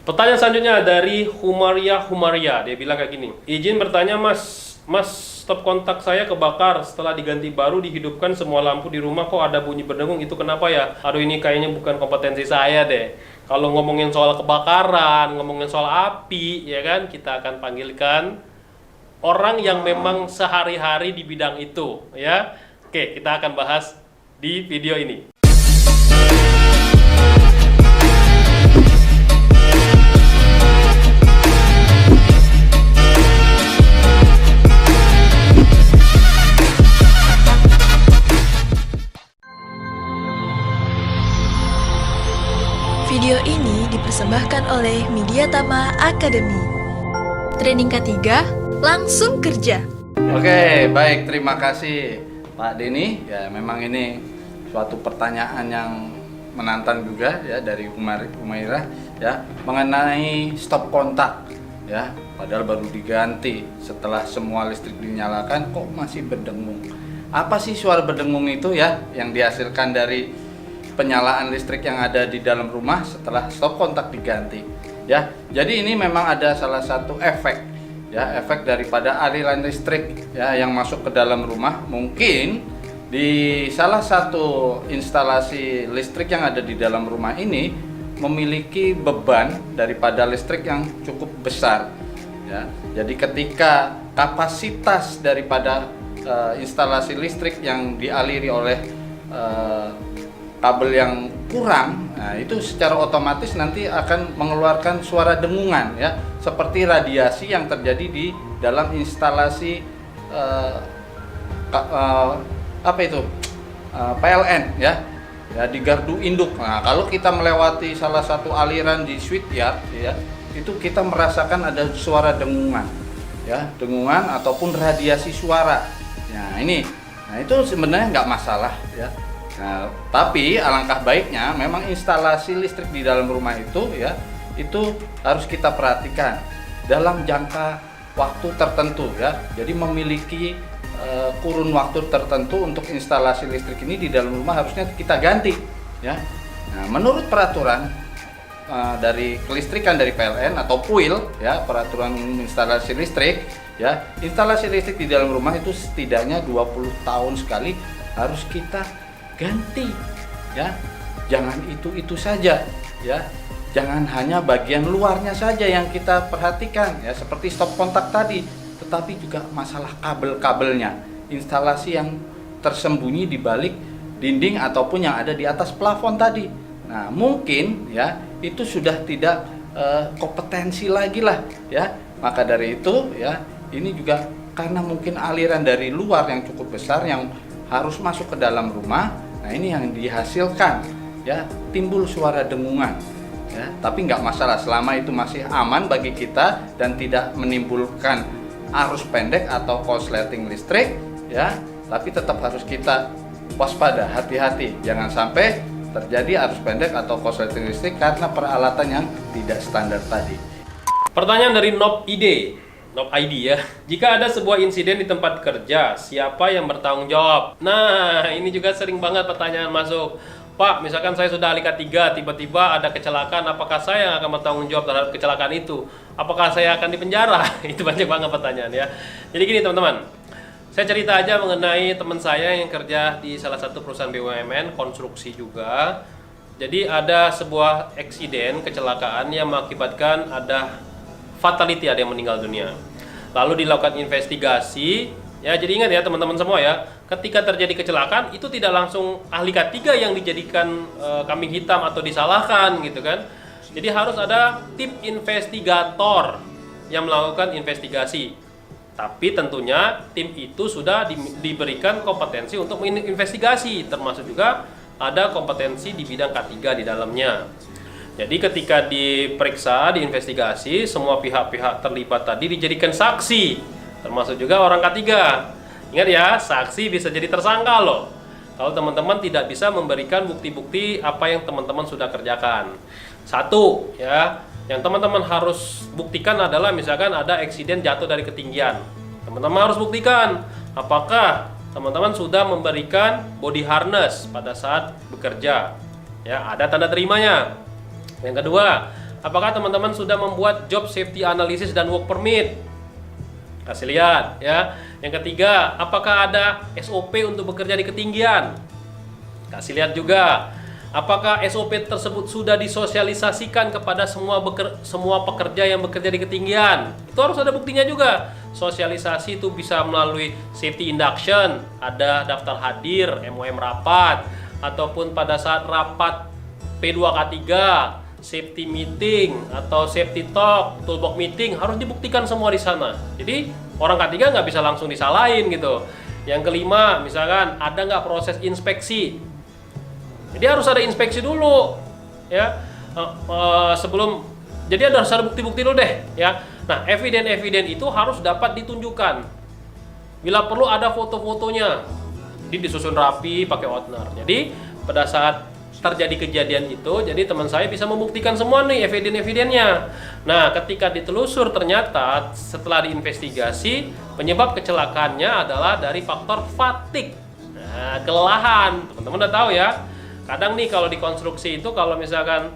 Pertanyaan selanjutnya dari Humaria. Dia bilang kayak gini. Izin bertanya Mas, stop kontak saya kebakar. Setelah diganti baru dihidupkan semua lampu di rumah kok ada bunyi berdengung. Itu kenapa ya? Aduh, ini kayaknya bukan kompetensi saya deh. Kalau ngomongin soal kebakaran, ngomongin soal api, ya kan, kita akan panggilkan orang yang memang sehari-hari di bidang itu, ya. Oke, kita akan bahas di video ini. Video ini dipersembahkan oleh Mediatama Academy. Training ketiga, langsung kerja. Oke, baik, terima kasih Pak Denny. Ya, memang ini suatu pertanyaan yang menantang juga ya dari Humairah ya, mengenai stop kontak ya, padahal baru diganti setelah semua listrik dinyalakan kok masih berdengung. Apa sih suara berdengung itu ya yang dihasilkan dari penyalaan listrik yang ada di dalam rumah setelah stop kontak diganti ya. Jadi ini memang ada salah satu efek ya, efek daripada aliran listrik ya yang masuk ke dalam rumah. Mungkin di salah satu instalasi listrik yang ada di dalam rumah ini memiliki beban daripada listrik yang cukup besar ya. Jadi ketika kapasitas daripada instalasi listrik yang dialiri oleh kabel yang kurang, nah itu secara otomatis nanti akan mengeluarkan suara dengungan ya, seperti radiasi yang terjadi di dalam instalasi PLN ya, di gardu induk. Nah, kalau kita melewati salah satu aliran di switchyard ya, itu kita merasakan ada suara dengungan ya, dengungan ataupun radiasi suara. Nah itu sebenarnya nggak masalah ya. Nah, tapi alangkah baiknya memang instalasi listrik di dalam rumah itu ya, itu harus kita perhatikan dalam jangka waktu tertentu ya. Jadi memiliki kurun waktu tertentu untuk instalasi listrik ini di dalam rumah harusnya kita ganti ya. Nah, menurut peraturan dari kelistrikan dari PLN atau PUIL ya, peraturan instalasi listrik ya, instalasi listrik di dalam rumah itu setidaknya 20 tahun sekali harus kita ganti ya. Jangan itu saja ya, jangan hanya bagian luarnya saja yang kita perhatikan ya, seperti stop kontak tadi, tetapi juga masalah kabel-kabelnya, instalasi yang tersembunyi di balik dinding ataupun yang ada di atas plafon tadi. Nah, mungkin ya itu sudah tidak kompetensi lagi lah ya. Maka dari itu ya, ini juga karena mungkin aliran dari luar yang cukup besar yang harus masuk ke dalam rumah. Nah, ini yang dihasilkan ya, timbul suara dengungan ya. Tapi nggak masalah selama itu masih aman bagi kita dan tidak menimbulkan arus pendek atau korsleting listrik ya. Tapi tetap harus kita waspada, hati-hati, jangan sampai terjadi arus pendek atau korsleting listrik karena peralatan yang tidak standar tadi. Pertanyaan dari Nob ID ya. Jika ada sebuah insiden di tempat kerja, siapa yang bertanggung jawab? Nah, ini juga sering banget pertanyaan masuk. Pak, misalkan saya sudah ahli K3, tiba-tiba ada kecelakaan, apakah saya yang akan bertanggung jawab terhadap kecelakaan itu? Apakah saya akan dipenjara? Itu banyak banget pertanyaan ya. Jadi gini teman-teman, saya cerita aja mengenai teman saya yang kerja di salah satu perusahaan BUMN, konstruksi juga. Jadi ada sebuah eksiden, kecelakaan yang mengakibatkan ada fatality, ada yang meninggal dunia. Lalu dilakukan investigasi ya. Jadi ingat ya teman-teman semua ya, ketika terjadi kecelakaan itu tidak langsung ahli K3 yang dijadikan kambing hitam atau disalahkan gitu kan. Jadi harus ada tim investigator yang melakukan investigasi. Tapi tentunya tim itu sudah diberikan kompetensi untuk menginvestigasi, termasuk juga ada kompetensi di bidang K3 di dalamnya. Jadi ketika diperiksa, diinvestigasi, semua pihak-pihak terlibat tadi dijadikan saksi, termasuk juga orang K3. Ingat ya, saksi bisa jadi tersangka loh kalau teman-teman tidak bisa memberikan bukti-bukti apa yang teman-teman sudah kerjakan. Satu ya, yang teman-teman harus buktikan adalah misalkan ada eksiden jatuh dari ketinggian. Teman-teman harus buktikan apakah teman-teman sudah memberikan body harness pada saat bekerja. Ya, ada tanda terimanya. Yang kedua, apakah teman-teman sudah membuat job safety analysis dan work permit? Kasih lihat ya. Yang ketiga, apakah ada SOP untuk bekerja di ketinggian? Kasih lihat juga. Apakah SOP tersebut sudah disosialisasikan kepada semua pekerja yang bekerja di ketinggian? Itu harus ada buktinya juga. Sosialisasi itu bisa melalui safety induction, ada daftar hadir, MOM rapat, ataupun pada saat rapat P2K3, safety meeting atau safety talk, toolbox meeting, harus dibuktikan semua di sana. Jadi orang K3 nggak bisa langsung disalahin gitu. Yang kelima, misalkan ada nggak proses inspeksi. Jadi harus ada inspeksi dulu, ya sebelum. Jadi harus ada bukti-bukti dulu deh, ya. Nah, eviden itu harus dapat ditunjukkan. Bila perlu ada foto-fotonya, jadi disusun rapi pakai outener. Jadi pada saat terjadi kejadian itu, jadi teman saya bisa membuktikan semua nih eviden-evidennya. Nah, ketika ditelusur ternyata setelah diinvestigasi penyebab kecelakaannya adalah dari faktor fatigue. Nah, kelelahan. Teman-teman udah tahu ya. Kadang nih kalau di konstruksi itu kalau misalkan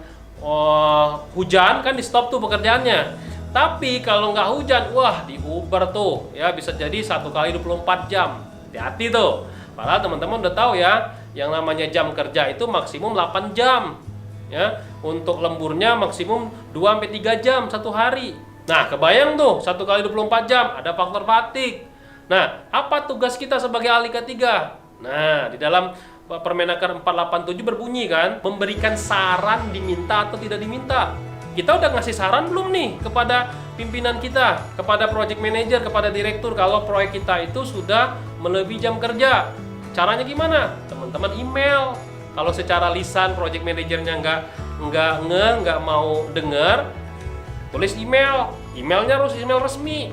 hujan kan di stop tuh pekerjaannya. Tapi kalau nggak hujan, wah di Uber tuh ya bisa jadi 1 kali 24 jam. Hati-hati tuh. Padahal teman-teman udah tahu ya, yang namanya jam kerja itu maksimum 8 jam. Ya, untuk lemburnya maksimum 2-3 jam satu hari. Nah, kebayang tuh 1 kali 24 jam ada faktor fatigue. Nah, apa tugas kita sebagai ahli K3? Nah, di dalam Permenaker 487 berbunyi kan, memberikan saran diminta atau tidak diminta. Kita udah ngasih saran belum nih kepada pimpinan kita, kepada project manager, kepada direktur kalau proyek kita itu sudah melebihi jam kerja. Caranya gimana? Teman-teman email. Kalau secara lisan project manajernya nggak mau dengar, tulis email. Emailnya harus email resmi.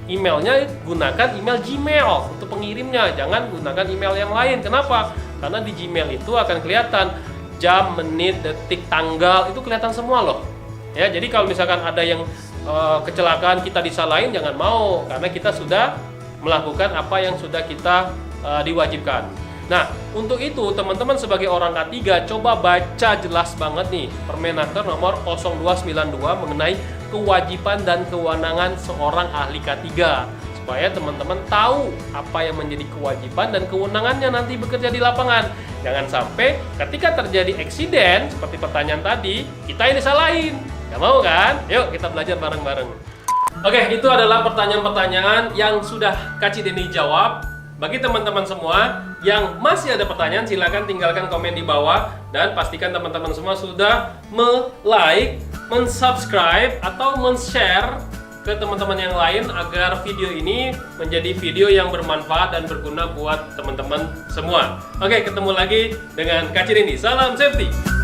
Emailnya gunakan email Gmail untuk pengirimnya, jangan gunakan email yang lain. Kenapa? Karena di Gmail itu akan kelihatan jam, menit, detik, tanggal, itu kelihatan semua loh. Ya, jadi kalau misalkan ada yang kecelakaan kita disalahin, jangan mau, karena kita sudah melakukan apa yang sudah kita diwajibkan. Nah, untuk itu teman-teman sebagai orang K3 coba baca jelas banget nih Permenaker nomor 0292 mengenai kewajiban dan kewenangan seorang ahli K3 supaya teman-teman tahu apa yang menjadi kewajiban dan kewenangannya nanti bekerja di lapangan. Jangan sampai ketika terjadi eksiden seperti pertanyaan tadi, kita ini salahin. Gak mau kan? Yuk kita belajar bareng-bareng. Oke, itu adalah pertanyaan-pertanyaan yang sudah Kak Cideni jawab. Bagi teman-teman semua yang masih ada pertanyaan, silakan tinggalkan komen di bawah dan pastikan teman-teman semua sudah like, subscribe atau share ke teman-teman yang lain agar video ini menjadi video yang bermanfaat dan berguna buat teman-teman semua. Oke, ketemu lagi dengan Kak Cideni. Salam safety.